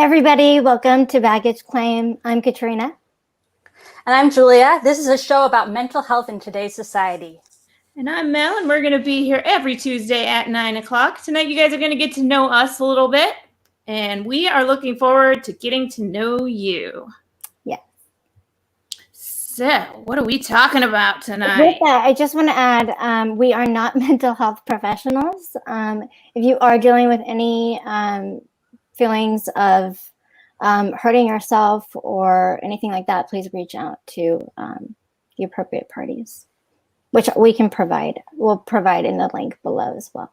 everybody, welcome to Baggage Claim. I'm Katrina. And I'm Julia. This is a show about mental health in today's society. And I'm Mel, and we're going to be here every Tuesday at 9 o'clock. Tonight, you guys are going to get to know us a little bit, and we are looking forward to getting to know you. Yes. So, what are we talking about tonight? With that, I just want to add, we are not mental health professionals. If you are dealing with any feelings of hurting yourself or anything like that, please reach out to the appropriate parties, which we can provide. We'll provide in the link below as well.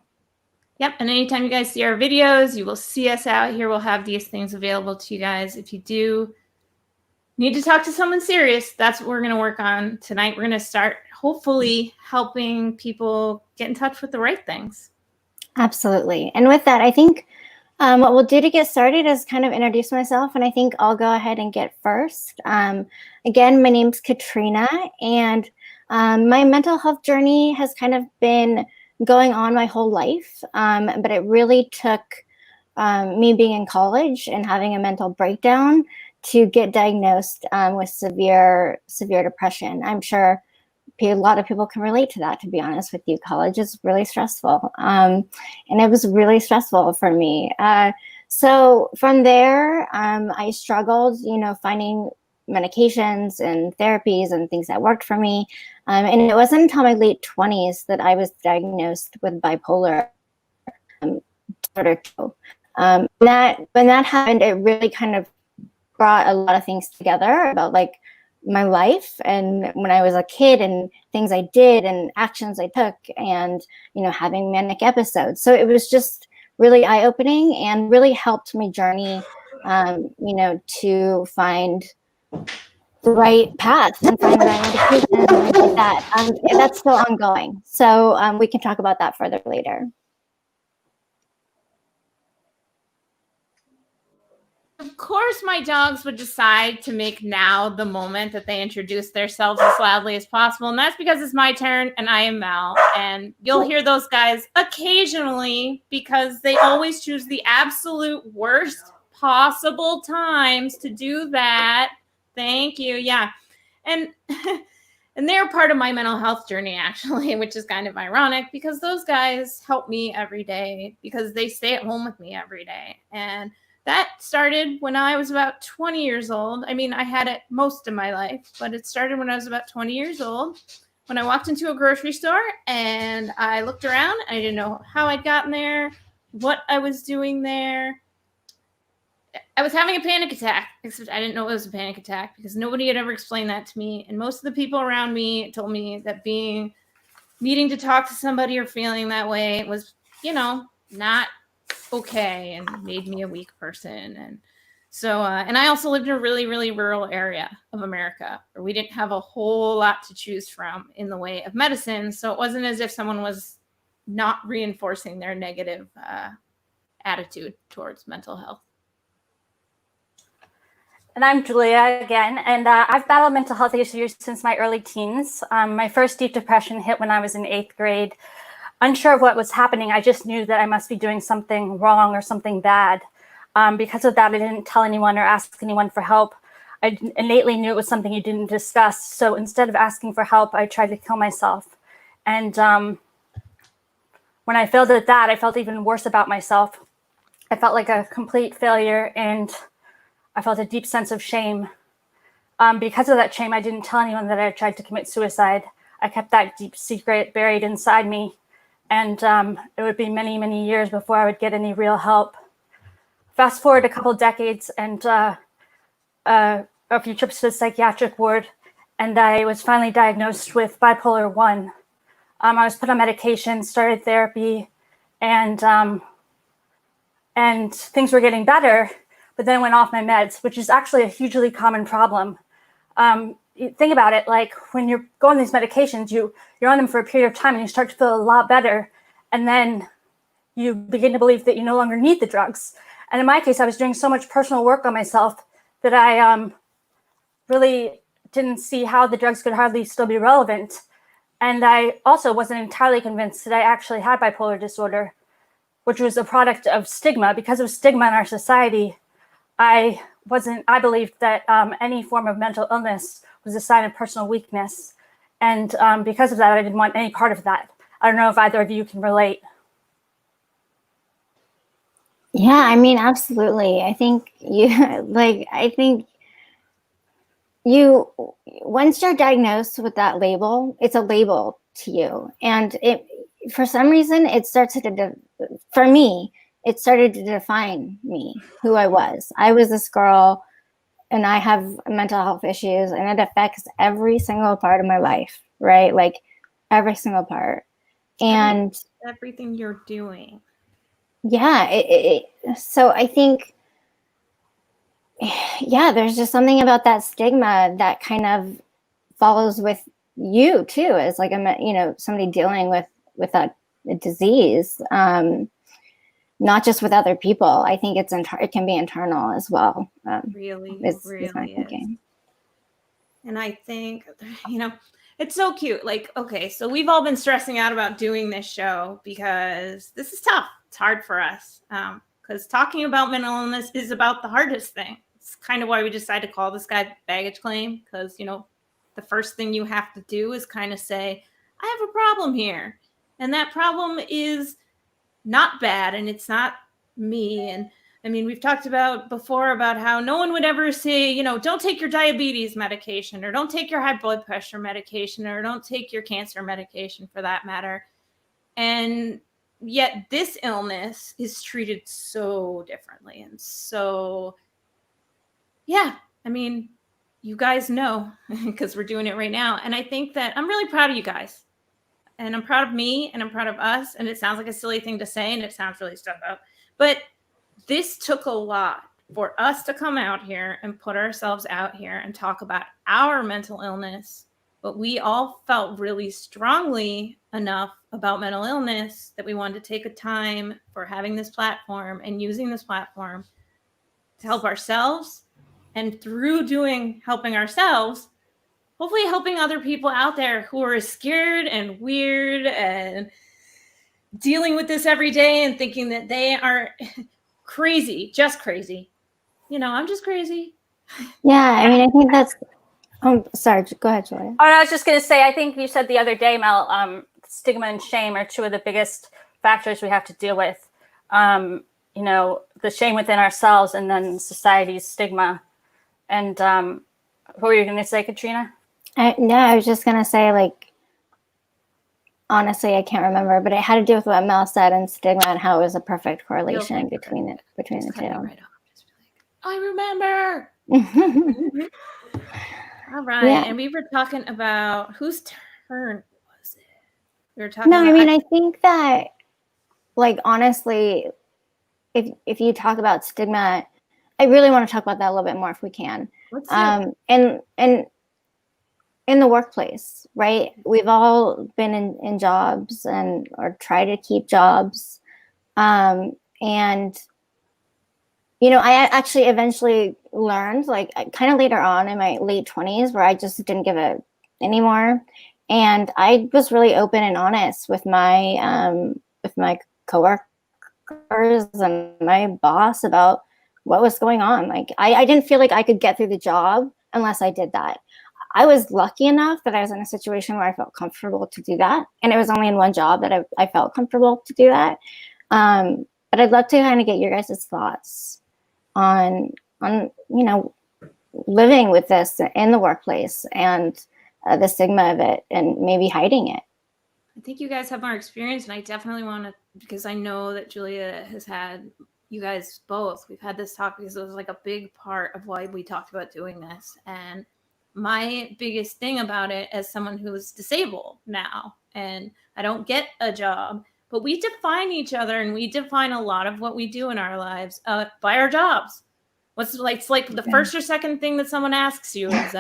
Yep, and anytime you guys see our videos, you will see us out here. We'll have these things available to you guys. If you do need to talk to someone serious, that's what we're going to work on tonight. We're going to start hopefully helping people get in touch with the right things. Absolutely. And with that, I think what we'll do to get started is kind of introduce myself, and I think I'll go ahead and get first. Again, my name's Katrina, and my mental health journey has kind of been going on my whole life, but it really took me being in college and having a mental breakdown to get diagnosed with severe depression. I'm sure a lot of people can relate to that, to be honest with you. College is really stressful, and it was really stressful for me. So from there, I struggled, finding medications and therapies and things that worked for me. And it wasn't until my late 20s that I was diagnosed with bipolar disorder 2. When that happened, it really kind of brought a lot of things together about like my life and when I was a kid and things I did and actions I took and, having manic episodes. So it was just really eye-opening and really helped me journey, to find the right path and find the right medication and things like that. That's still ongoing. So we can talk about that further later. Of course, my dogs would decide to make now the moment that they introduce themselves as loudly as possible. And that's because it's my turn and I am Mel. And you'll hear those guys occasionally because they always choose the absolute worst possible times to do that. Thank you. Yeah. And they're part of my mental health journey, actually, which is kind of ironic because those guys help me every day because they stay at home with me every day. And that started when I was about 20 years old. I mean, I had it most of my life, but it started when I was about 20 years old when I walked into a grocery store and I looked around. I didn't know how I'd gotten there, what I was doing there. I was having a panic attack, except I didn't know it was a panic attack because nobody had ever explained that to me. And most of the people around me told me that needing to talk to somebody or feeling that way was, not okay and made me a weak person. And so, and I also lived in a really, really rural area of America where we didn't have a whole lot to choose from in the way of medicine. So it wasn't as if someone was not reinforcing their negative attitude towards mental health. And I'm Julia again, and I've battled mental health issues since my early teens. My first deep depression hit when I was in 8th grade. Unsure of what was happening, I just knew that I must be doing something wrong or something bad. Because of that, I didn't tell anyone or ask anyone for help. I innately knew it was something you didn't discuss. So instead of asking for help, I tried to kill myself. And when I failed at that, I felt even worse about myself. I felt like a complete failure, and I felt a deep sense of shame. Because of that shame, I didn't tell anyone that I tried to commit suicide. I kept that deep secret buried inside me. And it would be many, many years before I would get any real help. Fast forward a couple decades and a few trips to the psychiatric ward, and I was finally diagnosed with bipolar 1. I was put on medication, started therapy, and things were getting better, but then went off my meds, which is actually a hugely common problem. Think about it, like when you're going these medications, you're on them for a period of time and you start to feel a lot better. And then you begin to believe that you no longer need the drugs. And in my case, I was doing so much personal work on myself that I really didn't see how the drugs could hardly still be relevant. And I also wasn't entirely convinced that I actually had bipolar disorder, which was a product of stigma. Because of stigma in our society, I believed that any form of mental illness was a sign of personal weakness. And because of that, I didn't want any part of that. I don't know if either of you can relate. Yeah, I mean, absolutely. I think once you're diagnosed with that label, it's a label to you. And for some reason, for me, it started to define me, who I was. I was this girl and I have mental health issues and it affects every single part of my life, right? Like every single part. And everything you're doing. Yeah. So I think, yeah, there's just something about that stigma that kind of follows with you too, as like somebody dealing with that disease, not just with other people. I think it can be internal as well. Really is my thinking. And I think, it's so cute. Like, okay, so we've all been stressing out about doing this show because this is tough. It's hard for us because talking about mental illness is about the hardest thing. It's kind of why we decided to call this guy baggage claim, because, the first thing you have to do is kind of say, I have a problem here. And that problem is not bad and it's not me. And I mean, we've talked about before about how no one would ever say, don't take your diabetes medication, or don't take your high blood pressure medication, or don't take your cancer medication for that matter. And yet this illness is treated so differently. And so, yeah, I mean, you guys know because we're doing it right now. And I think that I'm really proud of you guys. And I'm proud of me and I'm proud of us. And it sounds like a silly thing to say and it sounds really stuck up. But this took a lot for us to come out here and put ourselves out here and talk about our mental illness. But we all felt really strongly enough about mental illness that we wanted to take a time for having this platform and using this platform to help ourselves. And through helping ourselves, hopefully helping other people out there who are scared and weird and dealing with this every day and thinking that they are crazy, just crazy. I'm just crazy. Yeah, I mean, I think that's, sorry, go ahead, Julia. Oh, I was just going to say, I think you said the other day, Mel, stigma and shame are two of the biggest factors we have to deal with. The shame within ourselves and then society's stigma. And what were you going to say, Katrina? I was just going to say, like, honestly, I can't remember, but it had to do with what Mel said and stigma and how it was a perfect correlation between the two. Right I remember. All right. Yeah. And we were talking about whose turn was it? We were talking about, I mean, I think that, like, honestly, if you talk about stigma, I really want to talk about that a little bit more if we can. And in the workplace, right? We've all been in jobs or try to keep jobs. And, I actually eventually learned, like, kind of later on in my late 20s, where I just didn't give it anymore. And I was really open and honest with my coworkers and my boss about what was going on. Like, I didn't feel like I could get through the job unless I did that. I was lucky enough that I was in a situation where I felt comfortable to do that. And it was only in one job that I felt comfortable to do that. But I'd love to kind of get your guys' thoughts on living with this in the workplace and the stigma of it and maybe hiding it. I think you guys have more experience, and I definitely want to, because I know that Julia has had, you guys both, we've had this talk because it was like a big part of why we talked about doing this. And my biggest thing about it, as someone who is disabled now and I don't get a job, but we define each other and we define a lot of what we do in our lives by our jobs. It's like the first or second thing that someone asks you is,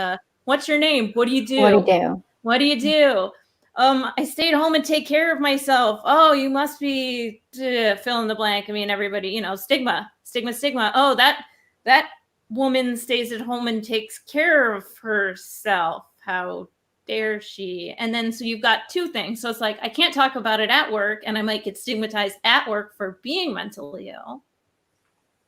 what's your name? What do you do? What do you do? I stayed home and take care of myself. Oh, you must be fill in the blank. I mean, everybody, stigma. Oh, that woman stays at home and takes care of herself. How dare she? And then so you've got two things. So it's like, I can't talk about it at work and I might get stigmatized at work for being mentally ill.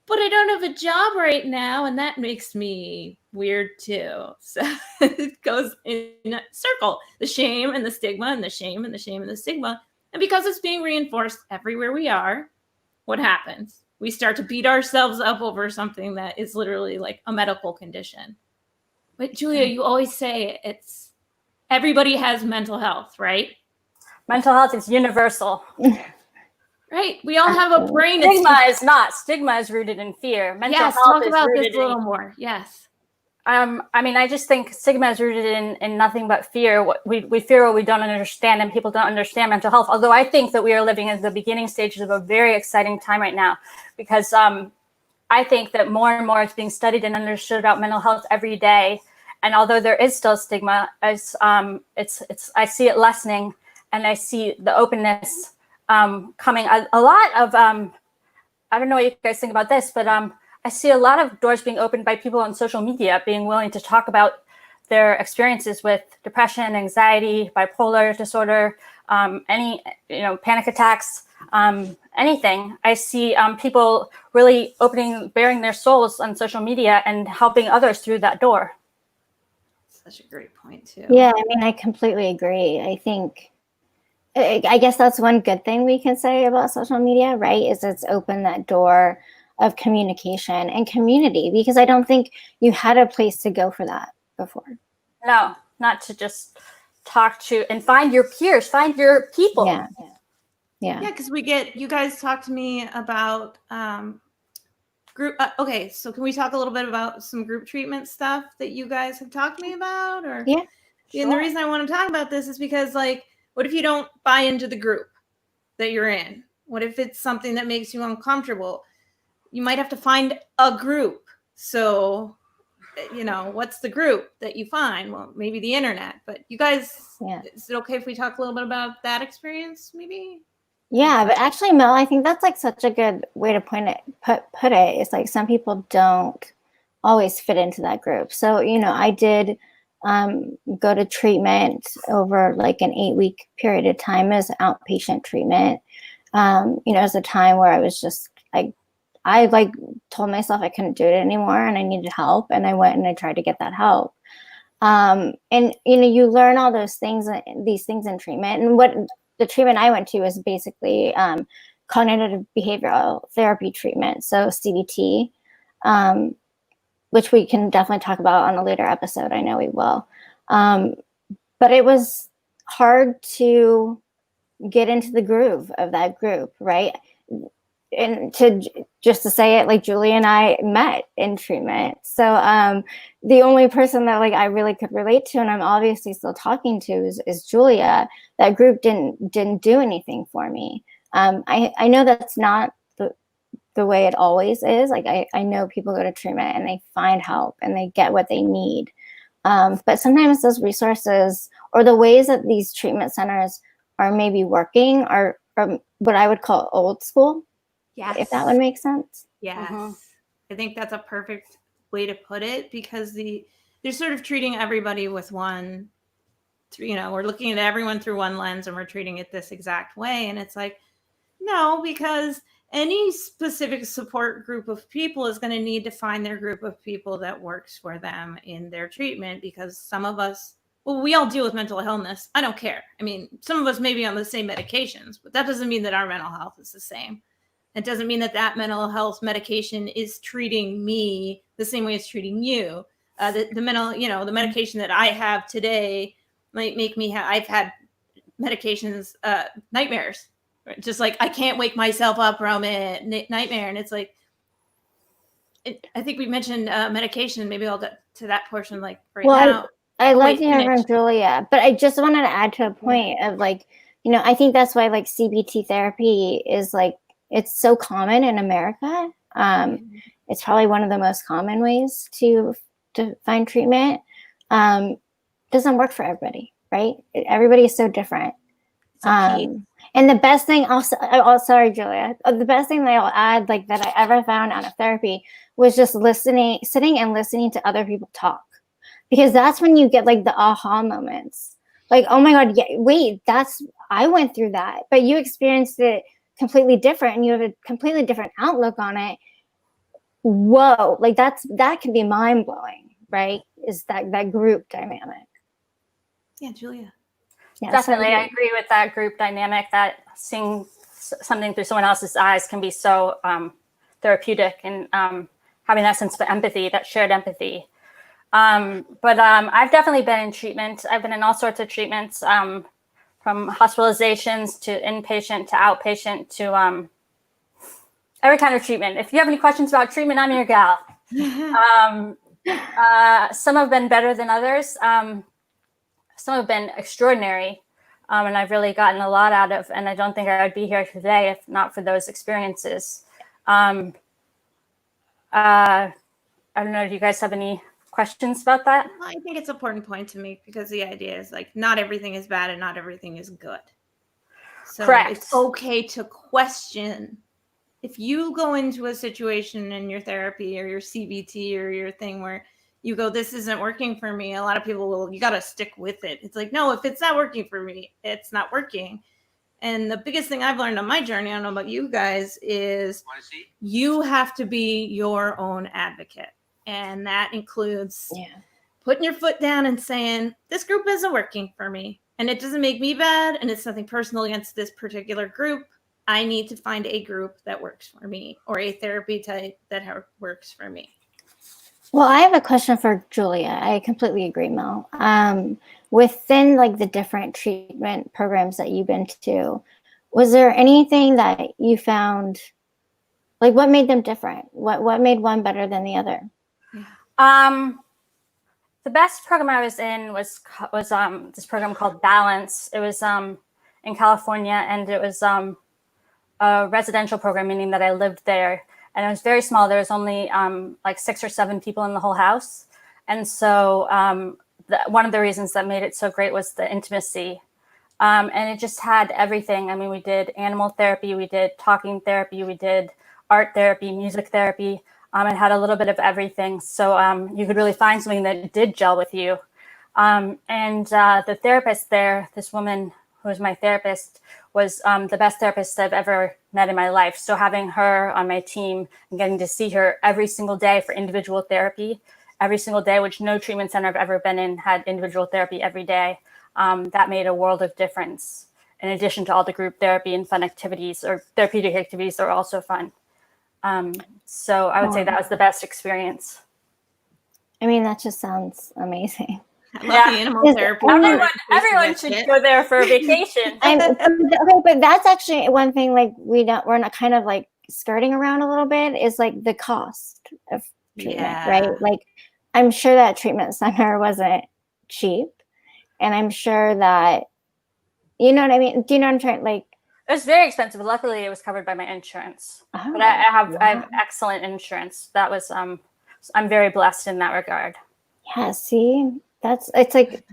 but I don't have a job right now, and that makes me weird too. So it goes in a circle, the shame and the stigma and the shame and the shame and the stigma. And because it's being reinforced everywhere we are, what happens? We start to beat ourselves up over something that is literally like a medical condition. But Julia, you always say it's everybody has mental health, right? Mental health is universal. Right. We all have a brain. Stigma is not. Stigma is rooted in fear. Mental yes, health talk is about rooted this a little more. Yes. I mean, I just think stigma is rooted in nothing but fear. We fear what we don't understand, and people don't understand mental health. Although I think that we are living in the beginning stages of a very exciting time right now, because I think that more and more is being studied and understood about mental health every day. And although there is still stigma, I see it lessening, and I see the openness coming. A lot of I don't know what you guys think about this, but I see a lot of doors being opened by people on social media being willing to talk about their experiences with depression, anxiety, bipolar disorder, any panic attacks, anything. I see people really bearing their souls on social media and helping others through that door. Such a great point too. Yeah, I mean, I completely agree. I guess that's one good thing we can say about social media, right? Is it's opened that door of communication and community, because I don't think you had a place to go for that before. No, not to just talk to and find your peers, find your people. Yeah. Because you guys talk to me about group. Okay, so can we talk a little bit about some group treatment stuff that you guys have talked to me about? Or yeah. And the reason I want to talk about this is because, like, what if you don't buy into the group that you're in? What if it's something that makes you uncomfortable? You might have to find a group. So, what's the group that you find? Well, maybe the internet. But you guys, is it okay if we talk a little bit about that experience, maybe? Yeah, but actually, Mel, I think that's like such a good way to put it. It's like some people don't always fit into that group. So, I did go to treatment over like an 8-week period of time as outpatient treatment. As a time where I was just I told myself I couldn't do it anymore and I needed help, and I went and I tried to get that help. And you learn all these things in treatment. And what the treatment I went to was basically cognitive behavioral therapy treatment, so CBT, which we can definitely talk about on a later episode. I know we will. But it was hard to get into the groove of that group, right? And to say it, like, Julia and I met in treatment. So the only person that I really could relate to, and I'm obviously still talking to, is Julia. That group didn't do anything for me. I know that's not the way it always is. I know people go to treatment and they find help and they get what they need. But sometimes those resources or the ways that these treatment centers are maybe working are what I would call old school. Yes. If that would make sense. Yes. I think that's a perfect way to put it, because they're sort of treating everybody with one, we're looking at everyone through one lens and we're treating it this exact way. And it's like, no, because any specific support group of people is going to need to find their group of people that works for them in their treatment, because some of us, we all deal with mental illness. I don't care. I mean, some of us may be on the same medications, but that doesn't mean that our mental health is the same. It doesn't mean that mental health medication is treating me the same way it's treating you. The the medication that I have today might make me I've had medications, nightmares. Just like I can't wake myself up from it, nightmare. And it's like, I think we mentioned medication. Maybe I'll get to that portion now. I love to hear from Julia, but I just wanted to add to a point of I think that's why CBT therapy is it's so common in America. It's probably one of the most common ways to find treatment. Doesn't work for everybody, right? Everybody is so different. And the best thing sorry, Julia, the best thing that I'll add, that I ever found out of therapy was just sitting and listening to other people talk, because that's when you get the aha moments. Oh my God, yeah, wait, I went through that, but you experienced it completely different and you have a completely different outlook on it. whoa, like that can be mind blowing, right? Is that group dynamic? Yeah, Julia. Yeah, Definitely, so I agree with that group dynamic. That seeing something through someone else's eyes can be so therapeutic, and having that sense of empathy, that shared empathy. But I've definitely been in treatment. I've been in all sorts of treatments, from hospitalizations to inpatient to outpatient to every kind of treatment. If you have any questions about treatment, I'm your gal. Some have been better than others. Some have been extraordinary, and I've really gotten a lot out of, and I don't think I would be here today if not for those experiences. I don't know, do you guys have any questions about that? Well, I think it's an important point to make, because the idea is like not everything is bad and not everything is good. So Correct. It's okay to question. If you go into a situation in your therapy or your CBT or your thing where you go, this isn't working for me, a lot of people will, you got to stick with it. It's like, no, if it's not working for me, it's not working. And the biggest thing I've learned on my journey, I don't know about you guys, is you have to be your own advocate. And that includes putting your foot down and saying, this group isn't working for me. And it doesn't make me bad. And it's nothing personal against this particular group. I need to find a group that works for me, or a therapy type that works for me. Well, I have a question for Julia. I completely agree, Mel. Within like the different treatment programs that you've been to, was there anything that you found, like what made them different? What made one better than the other? The best program I was in was this program called Balance. It was in California, and it was a residential program, meaning that I lived there. And it was very small. There was only like 6 or 7 people in the whole house. And so one of the reasons that made it so great was the intimacy. And it just had everything. I mean, we did animal therapy, we did talking therapy, we did art therapy, music therapy. It had a little bit of everything. So you could really find something that did gel with you. And the therapist there, this woman who was my therapist, was the best therapist I've ever met in my life. So having her on my team and getting to see her every single day for individual therapy, every single day, which no treatment center I've ever been in had individual therapy every day, that made a world of difference. In addition to all the group therapy and fun activities, or therapeutic activities that are also fun. So I would say that was the best experience. I mean, that just sounds amazing. I love the animal therapy. Everyone should go there for a vacation. Okay, but that's actually one thing, like we're not kind of like skirting around a little bit, is like the cost of treatment, right? Like I'm sure that treatment center wasn't cheap, and I'm sure that, you know what I mean? Do you know what I'm trying, like? It was very expensive. Luckily, it was covered by my insurance. But I have excellent insurance. That was I'm very blessed in that regard. Yeah, see, it's like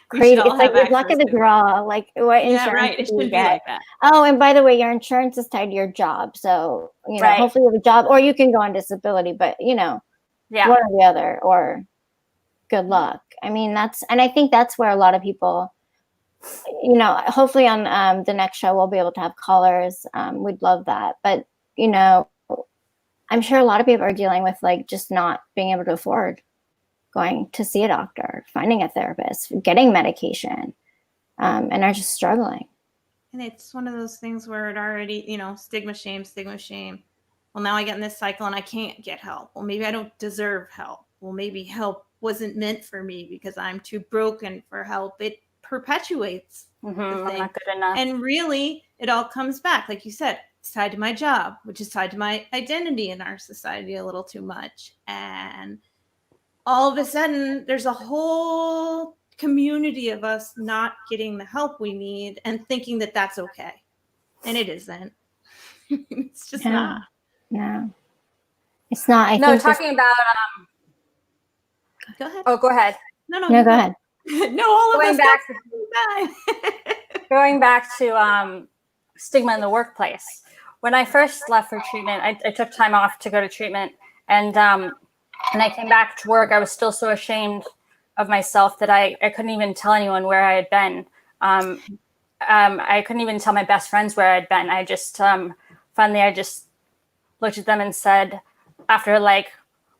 crazy. It's like the luck of the draw. Like what insurance do you get? Like that. Oh, and by the way, your insurance is tied to your job, so you know, hopefully you have a job, or you can go on disability. But you know, one or the other, or good luck. I mean, and I think that's where a lot of people, you know, hopefully on the next show we'll be able to have callers. We'd love that. But you know, I'm sure a lot of people are dealing with like just not being able to afford going to see a doctor, finding a therapist, getting medication, and are just struggling. And it's one of those things where it already, you know, stigma, shame. Well, now I get in this cycle and I can't get help. Well, maybe I don't deserve help. Well, maybe help wasn't meant for me because I'm too broken for help. It perpetuates the thing. I'm not good enough. And really, it all comes back. Like you said, it's tied to my job, which is tied to my identity in our society a little too much. And all of a sudden, there's a whole community of us not getting the help we need and thinking that that's okay. And it isn't. It's just not. No. It's not. I no, think talking about... Go ahead. Oh, go ahead. No, go ahead. No, all of us. Going back to stigma in the workplace. When I first left for treatment, I took time off to go to treatment. And I came back to work. I was still so ashamed of myself that I couldn't even tell anyone where I had been. I couldn't even tell my best friends where I'd been. I just finally I just looked at them and said, after like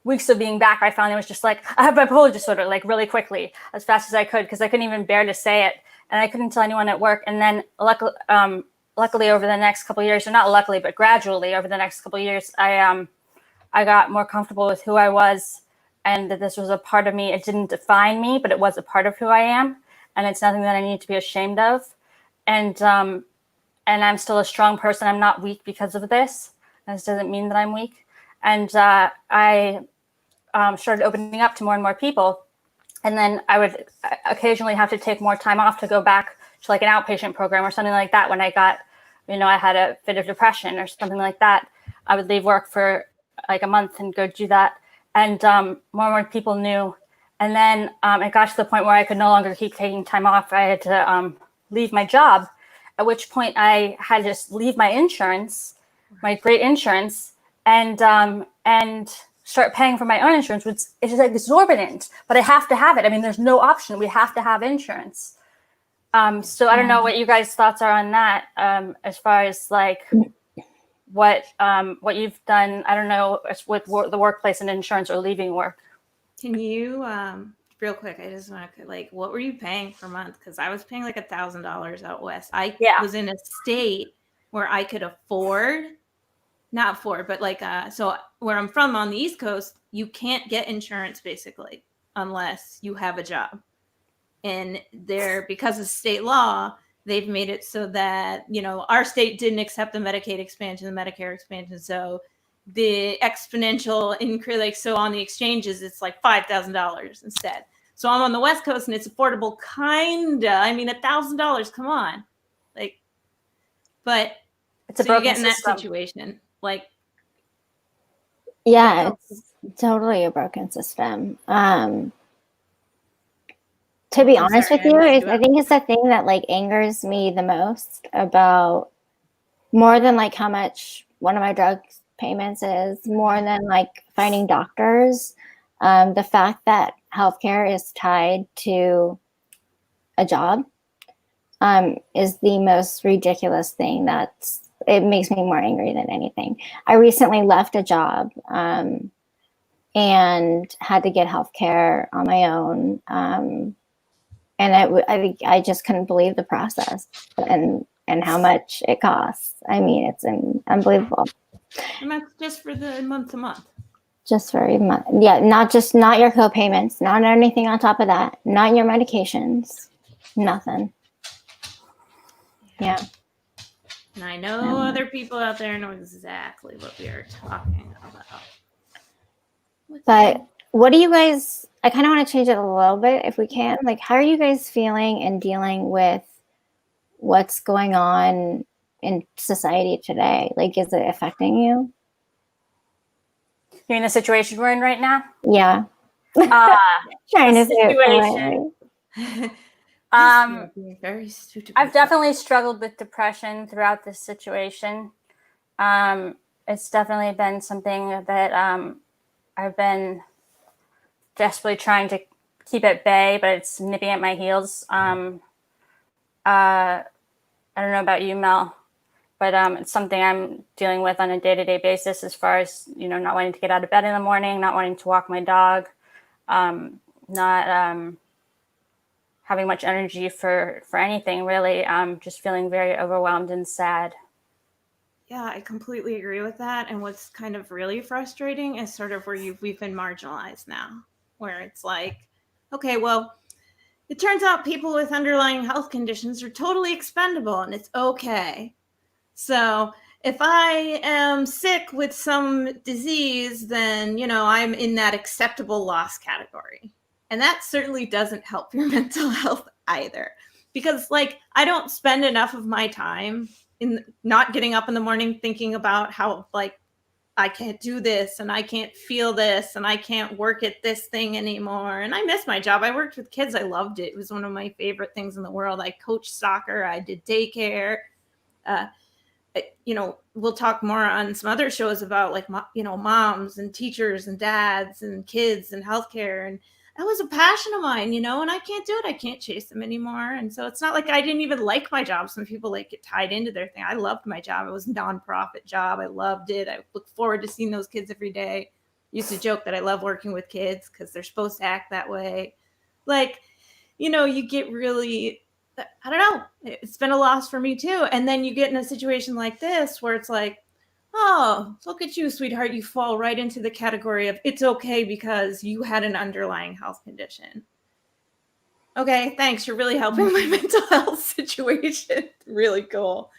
weeks of being back, I found it was just like, I have bipolar disorder, like really quickly, as fast as I could, because I couldn't even bear to say it. And I couldn't tell anyone at work. And then luckily over the next couple of years, or not luckily, but gradually over the next couple of years, I got more comfortable with who I was, and that this was a part of me. It didn't define me, but it was a part of who I am. And it's nothing that I need to be ashamed of. And I'm still a strong person. I'm not weak because of this. This doesn't mean that I'm weak. And I started opening up to more and more people. And then I would occasionally have to take more time off to go back to like an outpatient program or something like that. When I got, I had a fit of depression or something like that, I would leave work for like a month and go do that. And more and more people knew. And then it got to the point where I could no longer keep taking time off. I had to leave my job, at which point I had to just leave my insurance, my great insurance, and start paying for my own insurance, which is exorbitant, but I have to have it. I mean, there's no option. We have to have insurance. So I don't know what you guys' thoughts are on that, as far as like what you've done. I don't know, with the workplace and insurance or leaving work. Can you, real quick, I just want to, like, what were you paying per month? Because I was paying like $1,000 out west. I was in a state where I could not afford, but like, so where I'm from on the East Coast, you can't get insurance basically unless you have a job. And because of state law, they've made it so that, our state didn't accept the Medicaid expansion, the Medicare expansion. So the exponential increase, like, so on the exchanges, it's like $5,000 instead. So I'm on the West Coast and it's affordable, kinda. I mean, $1,000, come on. Like, but it's a so you get in system. that situation. Like, yeah, it's totally a broken system. To be honest with you, I think it's the thing that like angers me the most about, more than like how much one of my drug payments is, more than like finding doctors. The fact that healthcare is tied to a job is the most ridiculous thing. It makes me more angry than anything. I recently left a job and had to get healthcare on my own. And I just couldn't believe the process and how much it costs. I mean, it's unbelievable. And that's just for the month to month. Just for a month. Yeah, not your co-payments, not anything on top of that, not your medications, nothing. Yeah. And I know other people out there know exactly what we are talking about. But what do you guys, I kind of want to change it a little bit if we can. Like, how are you guys feeling and dealing with what's going on in society today? Like, is it affecting you? You're in the situation we're in right now? Yeah. Trying to situation. Very stupid. I've definitely struggled with depression throughout this situation. It's definitely been something that I've been desperately trying to keep at bay, but it's nipping at my heels. I don't know about you, Mel, but it's something I'm dealing with on a day-to-day basis, as far as, not wanting to get out of bed in the morning, not wanting to walk my dog, not having much energy for anything, really. Just feeling very overwhelmed and sad. Yeah, I completely agree with that. And what's kind of really frustrating is sort of where we've been marginalized now, where it's like, okay, well, it turns out people with underlying health conditions are totally expendable and it's okay. So if I am sick with some disease, then, I'm in that acceptable loss category. And that certainly doesn't help your mental health either. Because, like, I don't spend enough of my time in not getting up in the morning thinking about how, like, I can't do this and I can't feel this and I can't work at this thing anymore. And I miss my job. I worked with kids. I loved it. It was one of my favorite things in the world. I coached soccer. I did daycare. We'll talk more on some other shows about, like, moms and teachers and dads and kids and healthcare. And that was a passion of mine, and I can't do it. I can't chase them anymore. And so it's not like I didn't even like my job. Some people like get tied into their thing. I loved my job. It was a nonprofit job. I loved it. I look forward to seeing those kids every day. Used to joke that I love working with kids because they're supposed to act that way. Like, you get really, I don't know, it's been a loss for me too. And then you get in a situation like this where it's like, oh, look at you, sweetheart. You fall right into the category of it's okay because you had an underlying health condition. Okay, thanks. You're really helping my mental health situation. Really cool.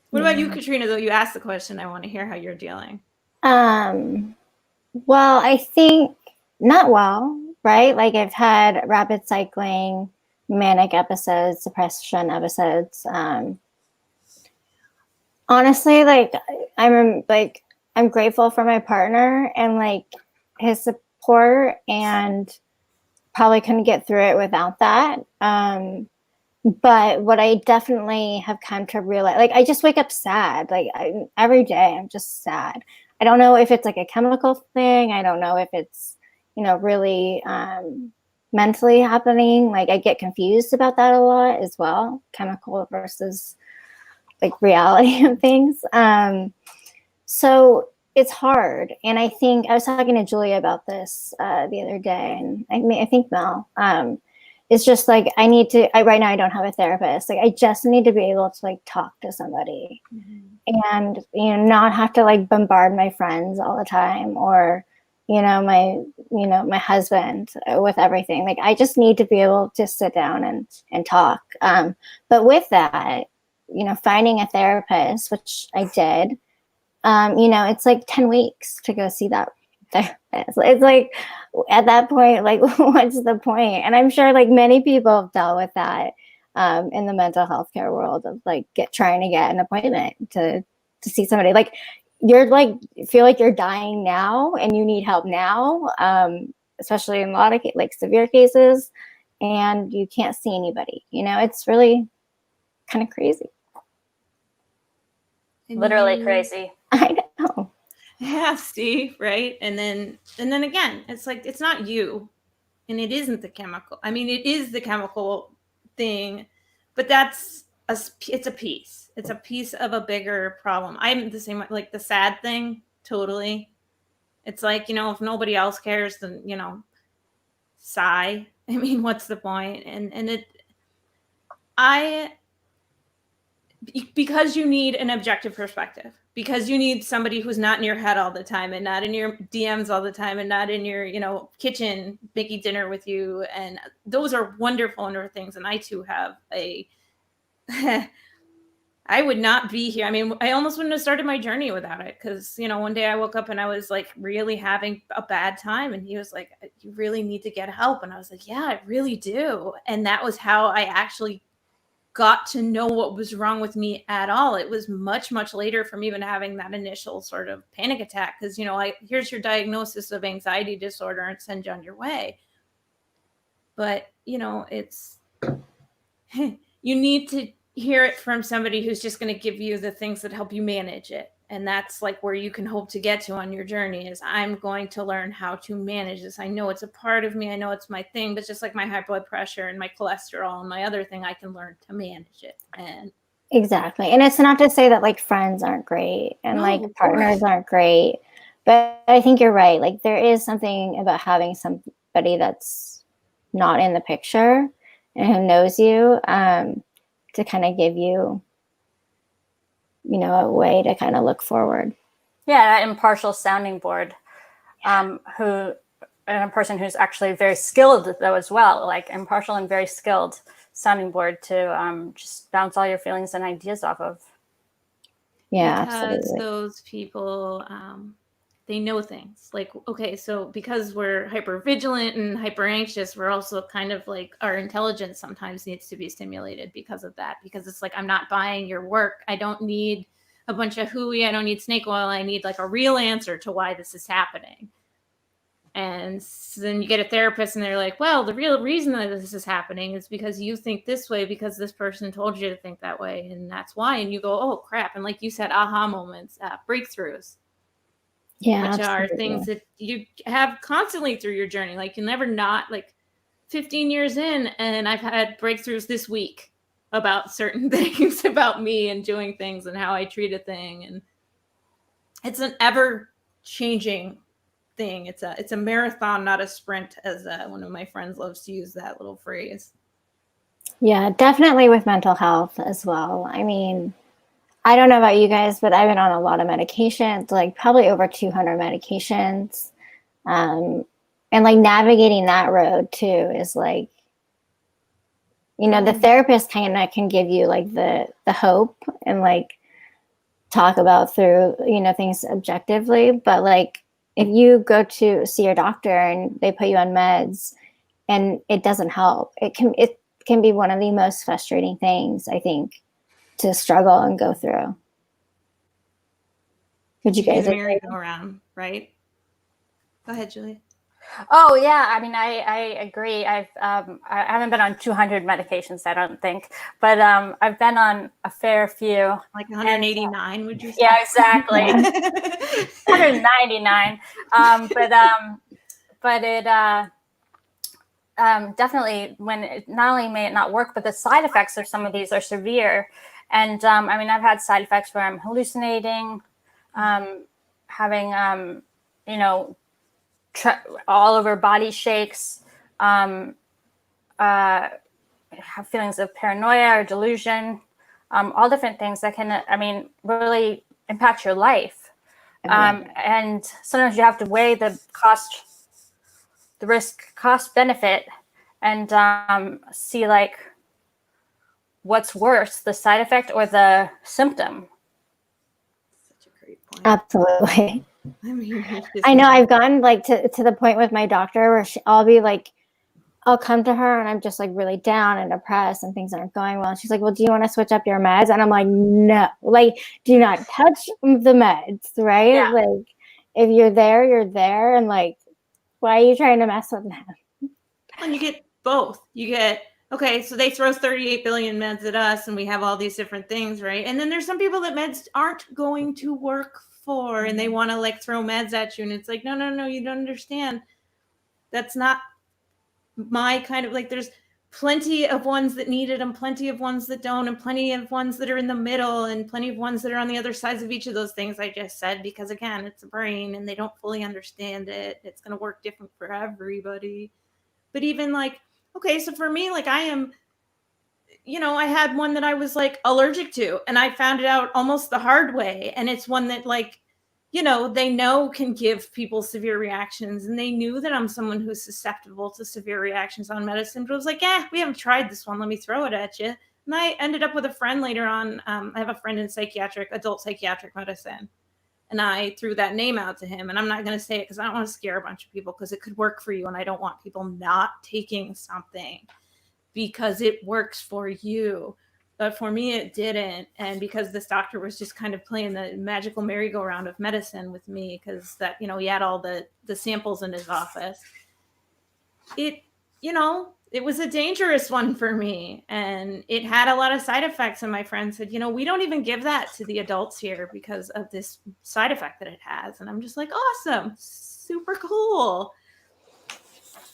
What about you, Katrina, though? You asked the question. I want to hear how you're dealing. Well, I think not well, right? Like I've had rapid cycling, manic episodes, depression episodes. Honestly, like I'm grateful for my partner and like his support, and probably couldn't get through it without that. But what I definitely have come to realize, like I just wake up sad, like every day I'm just sad. I don't know if it's like a chemical thing. I don't know if it's, really mentally happening. Like I get confused about that a lot as well, chemical versus like reality of things. So it's hard. And I think I was talking to Julia about this the other day, and I think Mel, it's just like right now I don't have a therapist. Like I just need to be able to like talk to somebody and, not have to like bombard my friends all the time, or, my husband with everything. Like I just need to be able to sit down and talk. But with that, finding a therapist, which I did, it's like 10 weeks to go see that therapist. It's like at that point, like what's the point? And I'm sure like many people have dealt with that in the mental health care world of like trying to get an appointment to see somebody. Like you're like feel like you're dying now and you need help now, especially in a lot of like severe cases, and you can't see anybody. It's really kind of crazy. Literally crazy. I know. Yeah, Steve, right? And then again, it's like it's not you, and it isn't the chemical. I mean, it is the chemical thing, but it's a piece. It's a piece of a bigger problem. I'm the same way, like the sad thing, totally. It's like, if nobody else cares, then, sigh. I mean, what's the point? Because you need an objective perspective, because you need somebody who's not in your head all the time and not in your DMs all the time and not in your, kitchen making dinner with you. And those are wonderful things. And I too have I would not be here. I mean, I almost wouldn't have started my journey without it. Cause one day I woke up and I was like really having a bad time. And he was like, you really need to get help. And I was like, yeah, I really do. And that was how I actually got to know what was wrong with me at all. It was much, much later from even having that initial sort of panic attack. Cause here's your diagnosis of anxiety disorder and send you on your way. But it's, you need to hear it from somebody who's just going to give you the things that help you manage it. And that's like where you can hope to get to on your journey is I'm going to learn how to manage this. I know it's a part of me. I know it's my thing, but just like my high blood pressure and my cholesterol and my other thing, I can learn to manage it. And exactly. And it's not to say that like friends aren't great and like partners aren't great, but I think you're right. Like there is something about having somebody that's not in the picture and who knows you, to kind of give you, a way to kind of look forward. Yeah, an impartial sounding board, and a person who's actually very skilled though as well, like impartial and very skilled sounding board to just bounce all your feelings and ideas off of. Yeah, because absolutely. those people, they know things like, okay, so because we're hyper vigilant and hyper anxious, we're also kind of like our intelligence sometimes needs to be stimulated because of that, because it's like, I'm not buying your work. I don't need a bunch of hooey. I don't need snake oil. I need like a real answer to why this is happening. And so then you get a therapist and they're like, well, the real reason that this is happening is because you think this way because this person told you to think that way. And that's why. And you go, oh crap. And like you said, aha moments, breakthroughs. Yeah, which are absolutely. things that you have constantly through your journey. Like you never not, like 15 years in, and I've had breakthroughs this week about certain things about me and doing things and how I treat a thing. And it's an ever changing thing. It's a marathon, not a sprint, as one of my friends loves to use that little phrase. Yeah, definitely with mental health as well. I mean, I don't know about you guys, but I've been on a lot of medications, like probably over 200 medications. And like navigating that road too is like, you know, the therapist kind of can give you like the hope and like talk about through, you know, things objectively. But like if you go to see your doctor and they put you on meds and it doesn't help, it can be one of the most frustrating things, I think, to struggle and go through. Would you guys the agree? merry-go-round, right? Go ahead, Julia. Oh yeah, I mean, I agree. I haven't been on 200 medications, I don't think, but I've been on a fair few. Like 189, would you say? Yeah, exactly. 199. But it definitely, when it not only may it not work, but the side effects of some of these are severe. And I mean, I've had side effects where I'm hallucinating, having you know, all over body shakes, have feelings of paranoia or delusion, all different things that can, I mean, really impact your life. And sometimes you have to weigh the risk, cost, benefit, and see like what's worse, the side effect or the symptom. Such a great point. Absolutely. I mean, I know I've gotten like to the point with my doctor where I'll be like, I'll come to her and I'm just like really down and depressed and things aren't going well. And she's like, well, do you want to switch up your meds? And I'm like, no, like, do not touch the meds, right? Yeah. Like, if you're there, you're there. And like, why are you trying to mess with them? And you get both. You get, okay, so they throw 38 billion meds at us and we have all these different things, right? And then there's some people that meds aren't going to work for and they want to like throw meds at you. And it's like, no, you don't understand. That's not my kind of, like, there's plenty of ones that need it and plenty of ones that don't and plenty of ones that are in the middle and plenty of ones that are on the other sides of each of those things I just said, because again, it's a brain and they don't fully understand it. It's going to work different for everybody. But even like, okay, so for me, like I am, you know, I had one that I was like allergic to and I found it out almost the hard way. And it's one that like, you know, they know can give people severe reactions. And they knew that I'm someone who's susceptible to severe reactions on medicine. But it was like, we haven't tried this one. Let me throw it at you. And I ended up with a friend later on. I have a friend in adult psychiatric medicine. And I threw that name out to him. And I'm not going to say it because I don't want to scare a bunch of people because it could work for you. And I don't want people not taking something because it works for you. But for me, it didn't. And because this doctor was just kind of playing the magical merry-go-round of medicine with me, because that, you know, he had all the samples in his office. It, you know, it was a dangerous one for me. And it had a lot of side effects. And my friend said, you know, we don't even give that to the adults here because of this side effect that it has. And I'm just like, awesome, super cool.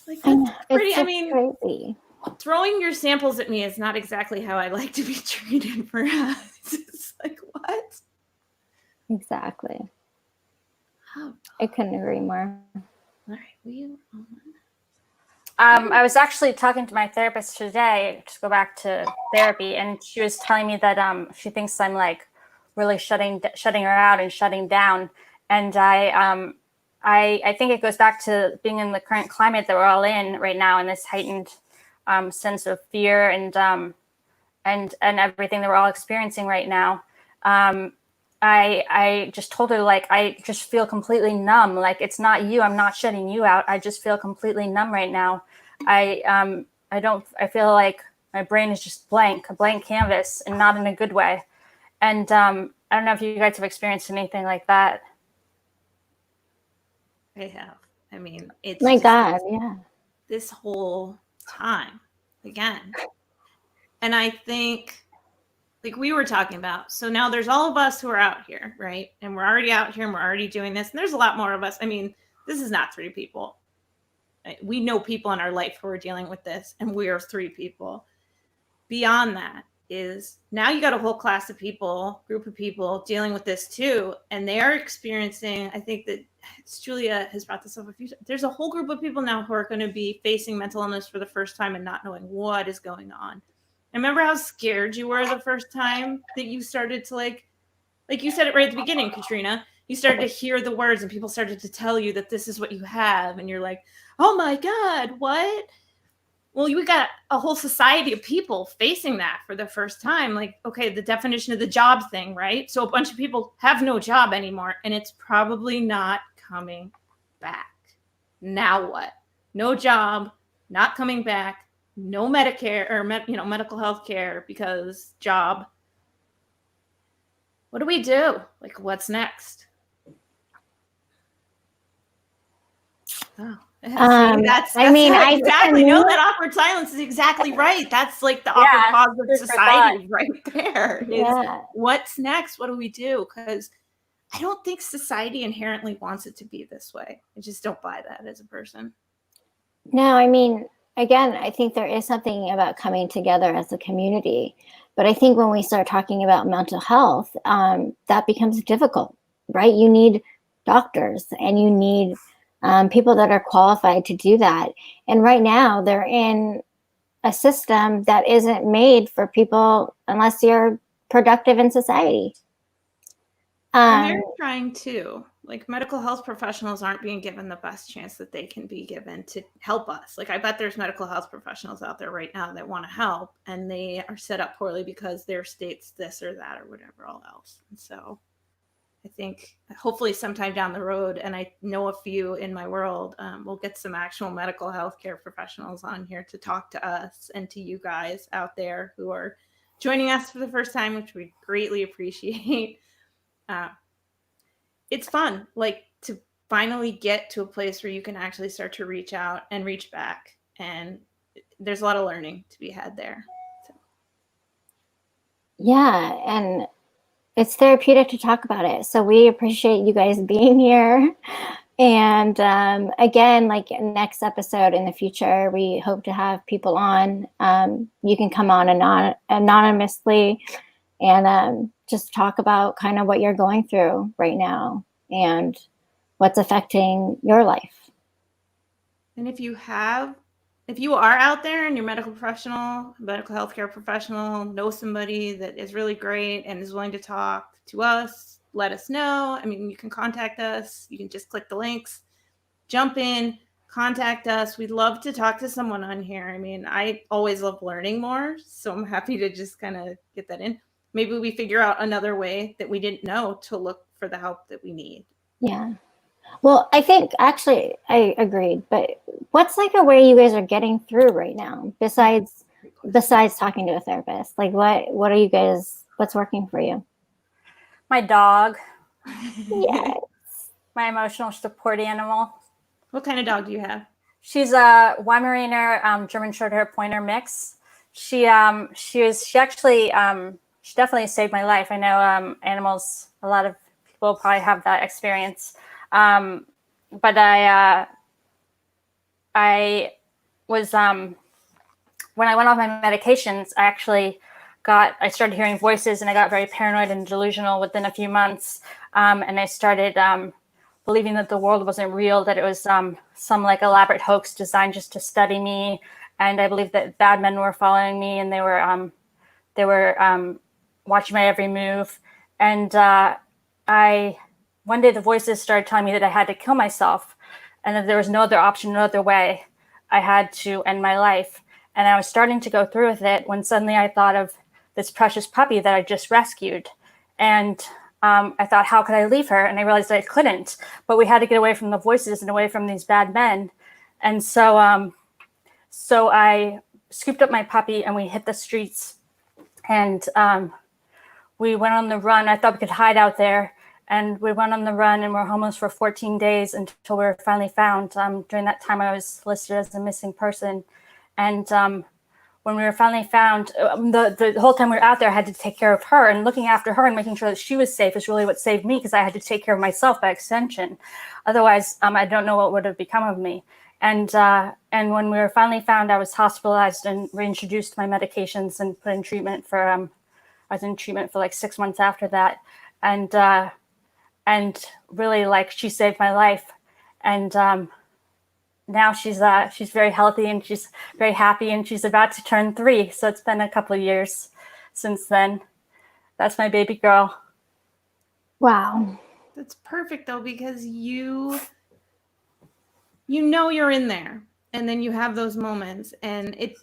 Like, that's pretty, I mean, crazy. Throwing your samples at me is not exactly how I like to be treated for us. It's like, what? Exactly. Oh. I couldn't agree more. All right. Will you? I was actually talking to my therapist today to go back to therapy, and she was telling me that she thinks I'm like really shutting her out and shutting down. And I think it goes back to being in the current climate that we're all in right now, and this heightened sense of fear and everything that we're all experiencing right now. I just told her, like, I just feel completely numb. Like, it's not you. I'm not shutting you out. I just feel completely numb right now. I feel like my brain is just a blank canvas, and not in a good way. And I don't know if you guys have experienced anything like that. I have. I mean, it's my God, yeah. This whole time again. And I think, like we were talking about. So now there's all of us who are out here, right? And we're already out here and we're already doing this. And there's a lot more of us. I mean, this is not 3 people. We know people in our life who are dealing with this, and we are 3 people. Beyond that is now you got a whole class of people, group of people dealing with this too. And they are experiencing, I think that Julia has brought this up a few times. There's a whole group of people now who are going to be facing mental illness for the first time and not knowing what is going on. I remember how scared you were the first time that you started to like you said it right at the beginning, Katrina, you started to hear the words and people started to tell you that this is what you have. And you're like, oh my God, what? Well, you got a whole society of people facing that for the first time. Like, okay, the definition of the job thing, right? So a bunch of people have no job anymore and it's probably not coming back. Now what? No job, not coming back. No Medicare or medical health care because job. What do we do? Like, what's next? Oh, that's exactly. No, that awkward silence is exactly right. That's like the awkward pause of society right there. What's next? What do we do? Because I don't think society inherently wants it to be this way. I just don't buy that as a person. No, I mean, again, I think there is something about coming together as a community. But I think when we start talking about mental health, that becomes difficult, right? You need doctors and you need people that are qualified to do that. And right now they're in a system that isn't made for people unless you're productive in society. And they're trying to. Like, medical health professionals aren't being given the best chance that they can be given to help us. Like, I bet there's medical health professionals out there right now that want to help, and they are set up poorly because their state's this or that or whatever all else. And so I think hopefully sometime down the road, and I know a few in my world, we'll get some actual medical health care professionals on here to talk to us and to you guys out there who are joining us for the first time, which we greatly appreciate. It's fun, like, to finally get to a place where you can actually start to reach out and reach back. And there's a lot of learning to be had there. So. Yeah, and it's therapeutic to talk about it. So we appreciate you guys being here. And again, like next episode in the future, we hope to have people on. You can come on anonymously and just talk about kind of what you're going through right now and what's affecting your life. And if you are out there and you're medical healthcare professional, know somebody that is really great and is willing to talk to us, let us know. I mean, you can contact us. You can just click the links, jump in, contact us. We'd love to talk to someone on here. I mean, I always love learning more, so I'm happy to just kind of get that in. Maybe we figure out another way that we didn't know to look for the help that we need. Yeah. Well, I think actually I agreed, but what's like a way you guys are getting through right now besides talking to a therapist? Like what are you guys, what's working for you? My dog. Yes. My emotional support animal. What kind of dog do you have? She's a Weimaraner German Shorthair Pointer mix. She definitely saved my life. I know animals, a lot of people probably have that experience. But I was, when I went off my medications, I started hearing voices and I got very paranoid and delusional within a few months. And I started believing that the world wasn't real, that it was some like elaborate hoax designed just to study me. And I believed that bad men were following me and they were watching my every move. And one day the voices started telling me that I had to kill myself and that there was no other option, no other way. I had to end my life. And I was starting to go through with it when suddenly I thought of this precious puppy that I just rescued. And I thought, how could I leave her? And I realized I couldn't, but we had to get away from the voices and away from these bad men. And so I scooped up my puppy and we hit the streets and we went on the run. I thought we could hide out there. And we went on the run and were homeless for 14 days until we were finally found. During that time, I was listed as a missing person. And when we were finally found, the whole time we were out there, I had to take care of her, and looking after her and making sure that she was safe is really what saved me, because I had to take care of myself by extension. Otherwise, I don't know what would have become of me. And when we were finally found, I was hospitalized and reintroduced to my medications and put in treatment for, I was in treatment for like 6 months after that. And really, like, she saved my life. And now she's very healthy and she's very happy, and she's about to turn 3. So it's been a couple of years since then. That's my baby girl. Wow. That's perfect though, because you know you're in there, and then you have those moments,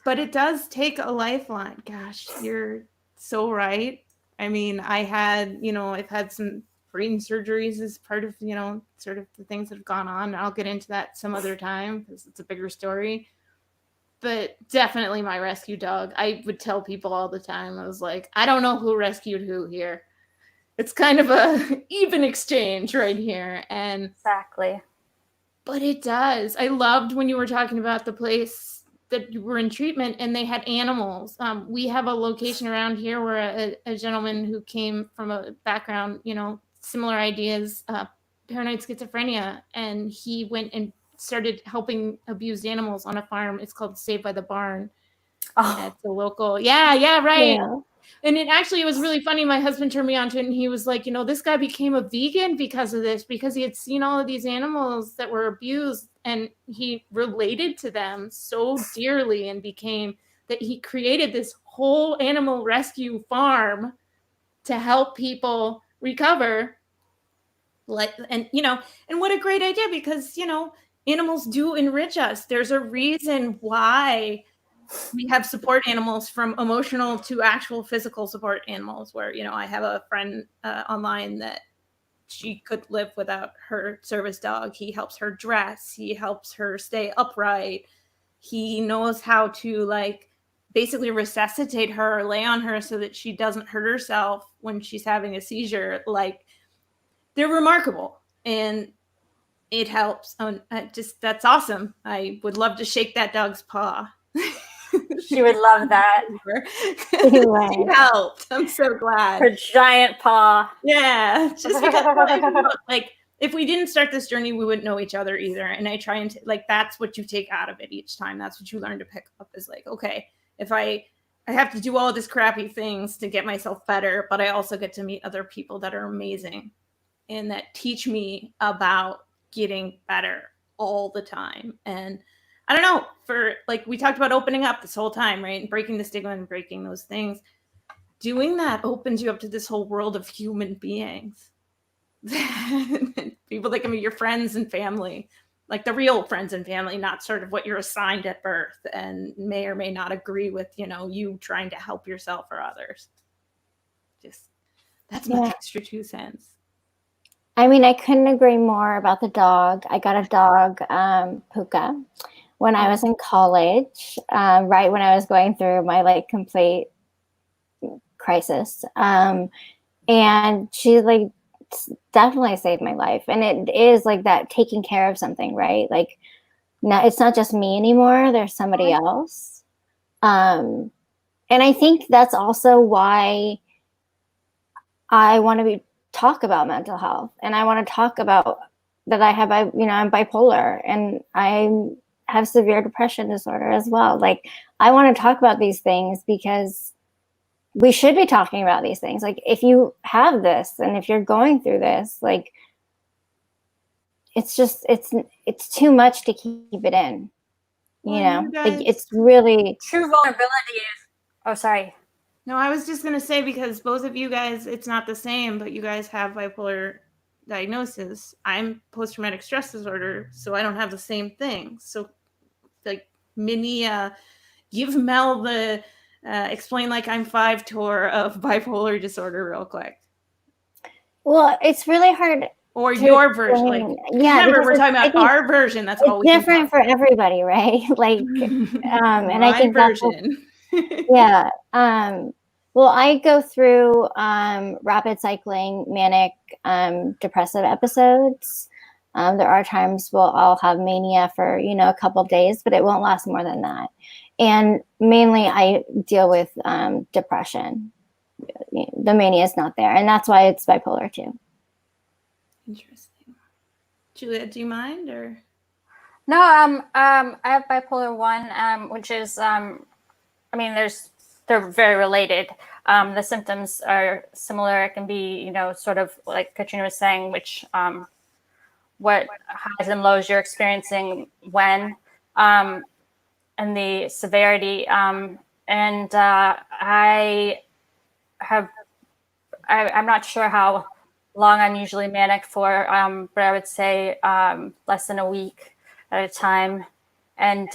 but it does take a lifeline. Gosh, you're so right. I mean, I've had some brain surgeries as part of, sort of the things that have gone on. I'll get into that some other time because it's a bigger story. But definitely my rescue dog. I would tell people all the time, I was like, I don't know who rescued who here. It's kind of a even exchange right here. And exactly. But it does. I loved when you were talking about the place that you were in treatment and they had animals. We have a location around here where a gentleman who came from a background, similar ideas, paranoid schizophrenia, and he went and started helping abused animals on a farm. It's called Saved by the Barn. Oh. It's a local. Yeah, right. Yeah. And it was really funny. My husband turned me on to it, and he was like, this guy became a vegan because of this, because he had seen all of these animals that were abused, and he related to them so dearly, and he created this whole animal rescue farm to help people recover. And what a great idea, because, animals do enrich us. There's a reason why we have support animals, from emotional to actual physical support animals, where, I have a friend online that she could live without her service dog. He helps her dress. He helps her stay upright. He knows how to basically resuscitate her or lay on her so that she doesn't hurt herself when she's having a seizure. They're remarkable, and it helps. That's awesome. I would love to shake that dog's paw. She would love that. She helped. I'm so glad. Her giant paw. Yeah. Just because, if we didn't start this journey, we wouldn't know each other either. And I try and that's what you take out of it each time. That's what you learn to pick up, is okay, if I have to do all this crappy things to get myself better, but I also get to meet other people that are amazing and that teach me about getting better all the time. And I don't know, we talked about opening up this whole time, right? And breaking the stigma and breaking those things. Doing that opens you up to this whole world of human beings. People that can be your friends and family, like the real friends and family, not sort of what you're assigned at birth and may or may not agree with, you trying to help yourself or others. That's my extra 2 cents. I mean, I couldn't agree more about the dog. I got a dog, Puka, when I was in college, right when I was going through my complete crisis. And she definitely saved my life. And it is that taking care of something, right? Now it's not just me anymore. There's somebody else. And I think that's also why I want to talk about mental health, and I want to talk about that I'm bipolar, and I have severe depression disorder as well. I want to talk about these things because we should be talking about these things. If you have this and if you're going through this, it's too much to keep it in, it's really true vulnerability. Oh, sorry. No, I was just going to say, because both of you guys, it's not the same, but you guys have bipolar diagnosis. I'm post-traumatic stress disorder, so I don't have the same thing. So, Minnie, give Mel the explain I'm 5 tour of bipolar disorder real quick. Well, it's really hard. Or your version. Remember, we're talking about our version. That's all we different for everybody, right? And I think version. Yeah. Well, I go through rapid cycling manic depressive episodes. There are times I'll have mania for, a couple days, but it won't last more than that. And mainly I deal with depression. The mania is not there. And that's why it's bipolar too. Interesting. Julia, do you mind or? No, I have bipolar 1, which is, they're very related. The symptoms are similar. It can be, sort of like Katrina was saying, which, what highs and lows you're experiencing when, and the severity. I'm not sure how long I'm usually manic for, but I would say less than a week at a time. And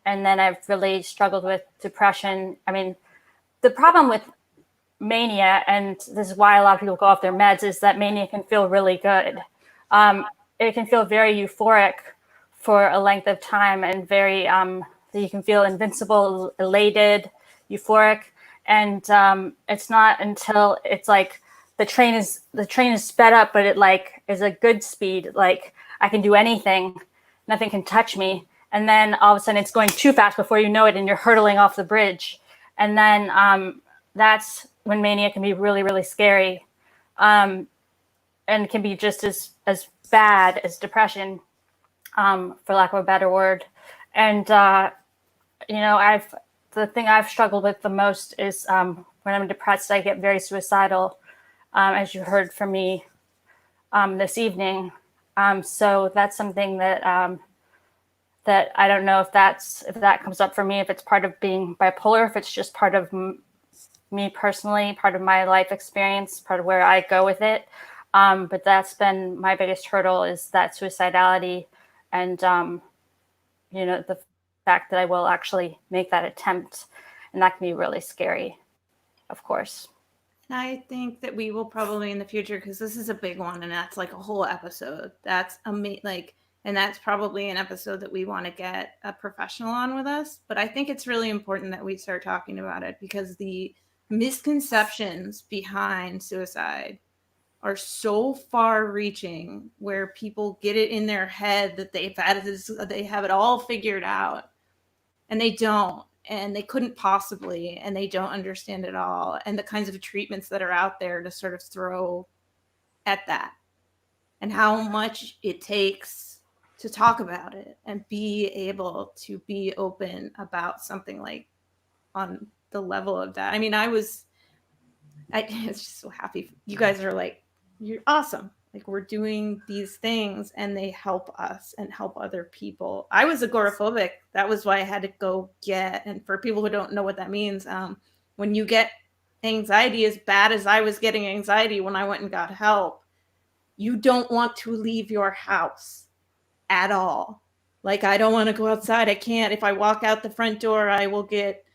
then I've really struggled with depression. I mean, the problem with mania, and this is why a lot of people go off their meds, is that mania can feel really good. It can feel very euphoric for a length of time, and very, you can feel invincible, elated, euphoric. And it's not until it's like the train is sped up, but it like is a good speed. Like I can do anything, nothing can touch me. And then all of a sudden it's going too fast before you know it, and you're hurtling off the bridge. And then that's when mania can be really, really scary, and can be just as bad as depression, for lack of a better word. And the thing I've struggled with the most is when I'm depressed, I get very suicidal, as you heard from me this evening. So that's something that that I don't know if that comes up for me, if it's part of being bipolar, if it's just part of me personally, part of my life experience, part of where I go with it. But that's been my biggest hurdle, is that suicidality, and the fact that I will actually make that attempt, and that can be really scary, of course. And I think that we will probably in the future, because this is a big one, and that's like a whole episode. That's and that's probably an episode that we want to get a professional on with us. But I think it's really important that we start talking about it, because the misconceptions behind suicide are so far reaching, where people get it in their head that they have it all figured out, and they don't, and they couldn't possibly, and they don't understand it all, and the kinds of treatments that are out there to sort of throw at that, and how much it takes to talk about it and be able to be open about something like on the level of that. I mean, I was just so happy. You guys are like, you're awesome. Like, we're doing these things and they help us and help other people. I was agoraphobic. That was why I had to go get, and for people who don't know what that means, when you get anxiety as bad as I was getting anxiety when I went and got help, you don't want to leave your house at all. Like, I don't want to go outside. I can't. If I walk out the front door, I will get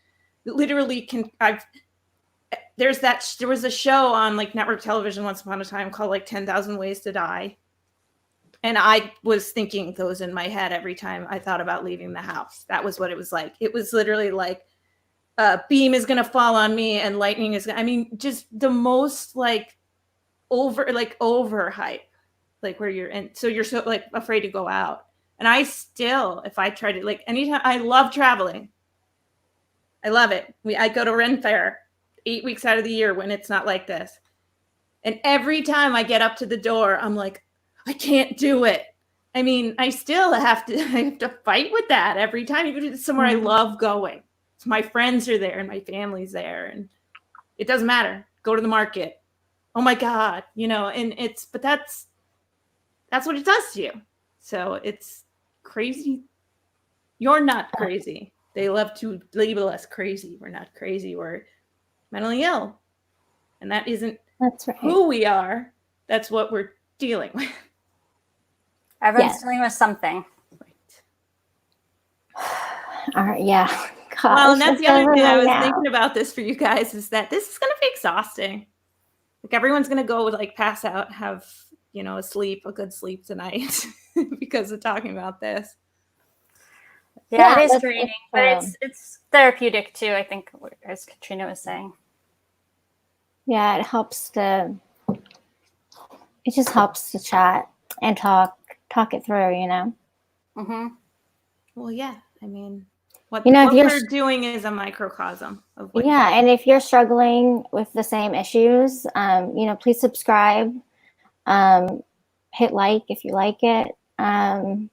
literally there was a show on like network television once upon a time called like 10,000 Ways to Die. And I was thinking those in my head every time I thought about leaving the house. That was what it was like. It was literally like a beam is going to fall on me and lightning is just the most like overhype, like where you're in. So you're so like afraid to go out. And I still, if I try to, like, anytime, I love traveling. I love it. I go to Ren Fair 8 weeks out of the year when it's not like this. And every time I get up to the door, I'm like, I can't do it. I mean, I still have to fight with that every time, even if it's somewhere I love going. So my friends are there and my family's there, and it doesn't matter. Go to the market. Oh my God, but that's what it does to you. So it's crazy. You're not crazy. They love to label us crazy. We're not crazy. We're mentally ill. And that isn't who we are. That's what we're dealing with. Everyone's dealing with something. Right. All right. Yeah. Gosh, well, and that's the other thing I was thinking about this for you guys, is that this is going to be exhausting. Like, everyone's going to go like pass out, have, a good sleep tonight because of talking about this. Yeah, it is draining, but it's therapeutic too, I think, as Katrina was saying. Yeah, it just helps to chat and talk talk it through, you know? Mm-hmm. Well, yeah. I mean, what, You know, if what you're we're doing is a microcosm of what. Yeah, and if you're struggling with the same issues, you know, please subscribe, hit like if you like it, and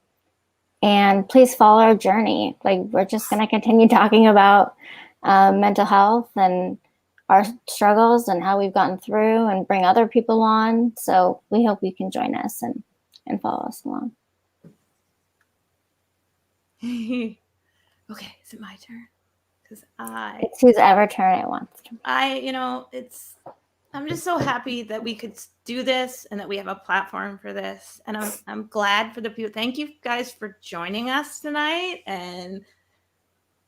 please follow our journey. Like, we're just going to continue talking about mental health and our struggles and how we've gotten through, and bring other people on. So we hope you can join us and follow us along. Okay, is it my turn? Because It's whose ever turn it wants to. I'm just so happy that we could do this and that we have a platform for this. And I'm glad for the people. Thank you guys for joining us tonight and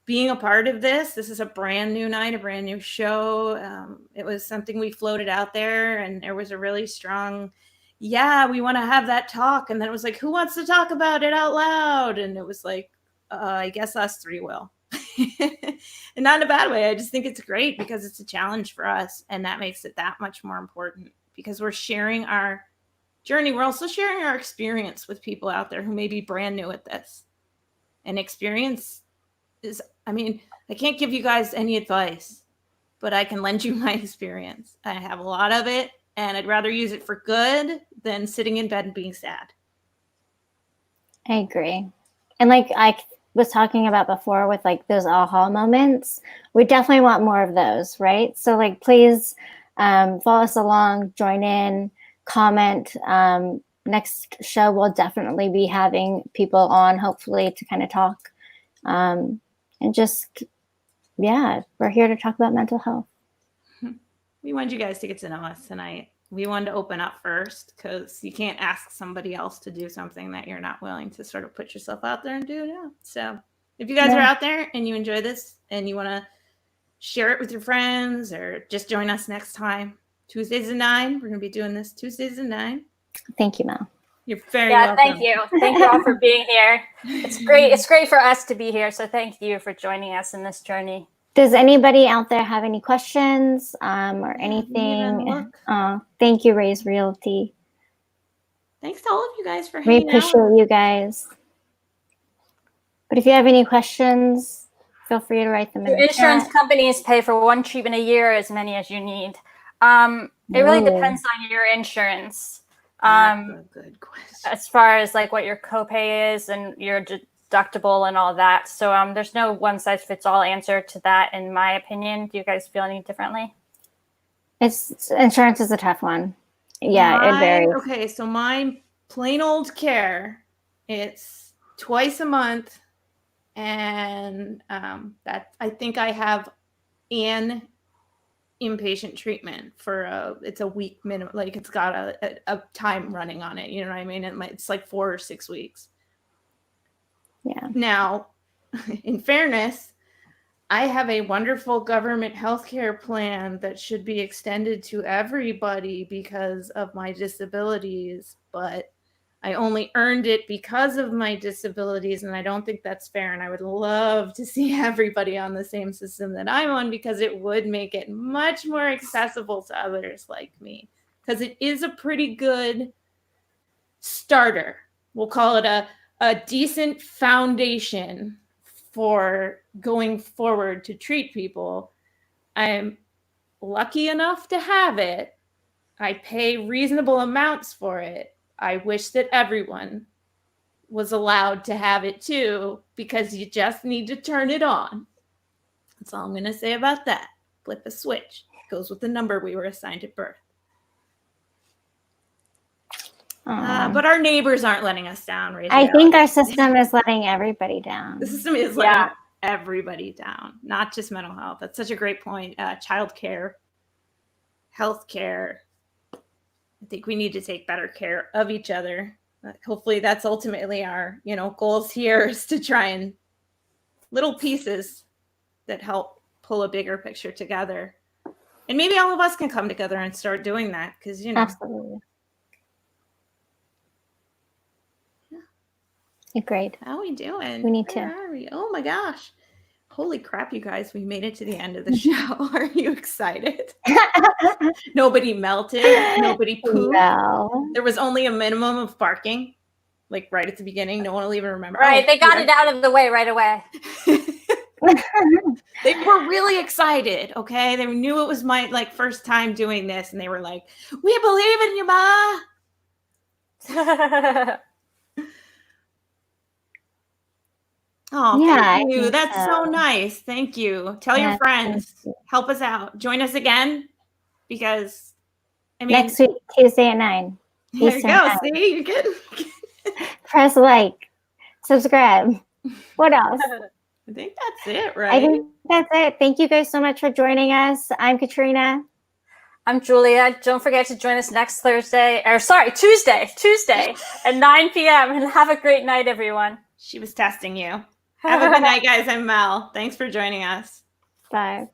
being a part of this. This is a brand new night, a brand new show. It was something we floated out there, and there was a really strong, yeah, we want to have that talk. And then it was like, who wants to talk about it out loud? And it was like, I guess us three will. And not in a bad way. I just think it's great because it's a challenge for us, and that makes it that much more important because we're sharing our journey. We're also sharing our experience with people out there who may be brand new at this. And experience is, I mean, I can't give you guys any advice, but I can lend you my experience. I have a lot of it, and I'd rather use it for good than sitting in bed and being sad. I agree. And like I was talking about before with like those aha moments, we definitely want more of those, right? So like, please follow us along, join in, comment. Next show, we'll definitely be having people on, hopefully, to kind of talk. And just, yeah, we're here to talk about mental health. We wanted you guys to get to know us tonight. We wanted to open up first because you can't ask somebody else to do something that you're not willing to sort of put yourself out there and do now. So if you guys are out there and you enjoy this and you want to share it with your friends or just join us next time, Tuesdays at 9. We're going to be doing this Tuesdays at 9. Thank you, Mel. You're very welcome. Thank you. Thank you all for being here. It's great. It's great for us to be here. So thank you for joining us in this journey. Does anybody out there have any questions or anything? Thank you, Ray's Realty. Thanks to all of you guys for hanging out. We appreciate you guys. But if you have any questions, feel free to write them in the Insurance chat. companies pay for one treatment a year, as many as you need. It really depends on your insurance. Good question. As far as like what your copay is and your deductible and all that. So there's no one size fits all answer to that, in my opinion. Do you guys feel any differently? Insurance is a tough one. Yeah, it varies. Okay, so my plain old care, it's twice a month, and that I think I have an inpatient treatment for it's a week minimum. Like it's got a time running on it. You know what I mean? It's like 4 or 6 weeks. Yeah. Now, in fairness, I have a wonderful government healthcare plan that should be extended to everybody because of my disabilities, but I only earned it because of my disabilities, and I don't think that's fair. And I would love to see everybody on the same system that I'm on because it would make it much more accessible to others like me, because it is a pretty good starter. We'll call it a decent foundation for going forward to treat people. I'm lucky enough to have it. I pay reasonable amounts for it. I wish that everyone was allowed to have it too, because you just need to turn it on. That's all I'm going to say about that. Flip a switch. It goes with the number we were assigned at birth. But our neighbors aren't letting us down. I think our system is letting everybody down. The system is letting everybody down, not just mental health. That's such a great point. Childcare, healthcare. I think we need to take better care of each other. Hopefully that's ultimately our, goals here, is to try and little pieces that help pull a bigger picture together. And maybe all of us can come together and start doing that, because, Absolutely. Great. How are we doing? We need Where to. are we? Oh my gosh. Holy crap, you guys. We made it to the end of the show. Are you excited? Nobody melted. Nobody pooped. No. There was only a minimum of barking, like right at the beginning. No one will even remember. Right, Oh, they got it out of the way right away. They were really excited, okay? They knew it was my like first time doing this, and they were like, "We believe in you, Ma." Oh, Yeah, thank I you. think That's so so. nice. Thank you. Tell Yeah, your friends. thank you. Help us out. Join us again because I mean, Next week, Tuesday at 9 there you Eastern go. time. See, you're good. Press like, subscribe. What else? I think that's it, I right? think that's it. Thank you guys so much for joining us. I'm Katrina. I'm Julia. Don't forget to join us next Tuesday at 9 p.m. and have a great night, everyone. She was testing you. Have a good night, guys. I'm Mel. Thanks for joining us. Bye.